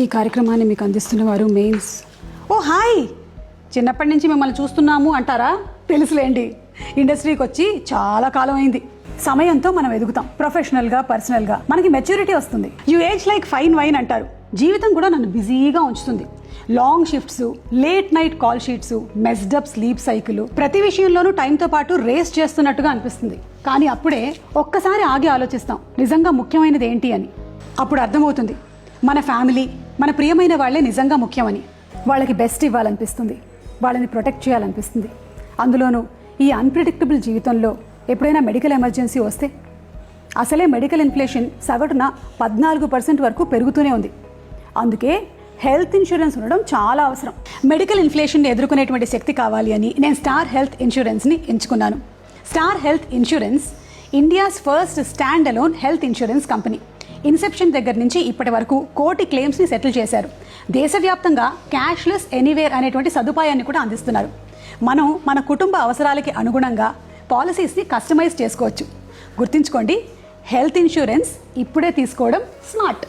ఈ కార్యక్రమాన్ని మీకు అందిస్తున్న వారు మెయిన్స్. ఓ హాయ్, చిన్నప్పటి నుంచి మిమ్మల్ని చూస్తున్నాము అంటారా? తెలుసులేండి, ఇండస్ట్రీకి వచ్చి చాలా కాలం అయింది. సమయంతో మనం ఎదుగుతాం, ప్రొఫెషనల్గా పర్సనల్గా మనకి మెచ్యూరిటీ వస్తుంది. You age like fine wine అంటారు. జీవితం కూడా నన్ను బిజీగా ఉంచుతుంది. Long shifts, late night call sheets, messed up sleep cycle, ప్రతి విషయంలోనూ టైంతో పాటు రేస్ చేస్తున్నట్టుగా అనిపిస్తుంది. కానీ అప్పుడే ఒక్కసారి ఆగి ఆలోచిస్తాం, నిజంగా ముఖ్యమైనది ఏంటి అని. అప్పుడు అర్థమవుతుంది, మన ఫ్యామిలీ, మన ప్రియమైన వాళ్ళే నిజంగా ముఖ్యమని. వాళ్ళకి బెస్ట్ ఇవ్వాలనిపిస్తుంది, వాళ్ళని ప్రొటెక్ట్ చేయాలనిపిస్తుంది. అందులోనూ ఈ అన్ప్రిడిక్టబుల్ జీవితంలో ఎప్పుడైనా మెడికల్ ఎమర్జెన్సీ వస్తే, అసలే మెడికల్ ఇన్ఫ్లేషన్ సగటున 14% వరకు పెరుగుతూనే ఉంది. అందుకే హెల్త్ ఇన్సూరెన్స్ ఉండడం చాలా అవసరం. మెడికల్ ఇన్ఫ్లేషన్ని ఎదుర్కొనేటువంటి శక్తి కావాలి అని నేను స్టార్ హెల్త్ ఇన్సూరెన్స్ని ఎంచుకున్నాను. Star health insurance India's first stand alone health insurance company. Inception దగ్గర నుంచి ఇప్పటి వరకు 1 కోటి క్లెయిమ్స్ని సెటిల్ చేశారు. దేశవ్యాప్తంగా క్యాష్లెస్ ఎనీవేర్ అనేటువంటి సదుపాయాన్ని కూడా అందిస్తున్నారు. మనం మన కుటుంబ అవసరాలకి అనుగుణంగా పాలసీస్ని కస్టమైజ్ చేసుకోవచ్చు. గుర్తుంచుకోండి, హెల్త్ ఇన్సూరెన్స్ ఇప్పుడే తీసుకోవడం స్మార్ట్.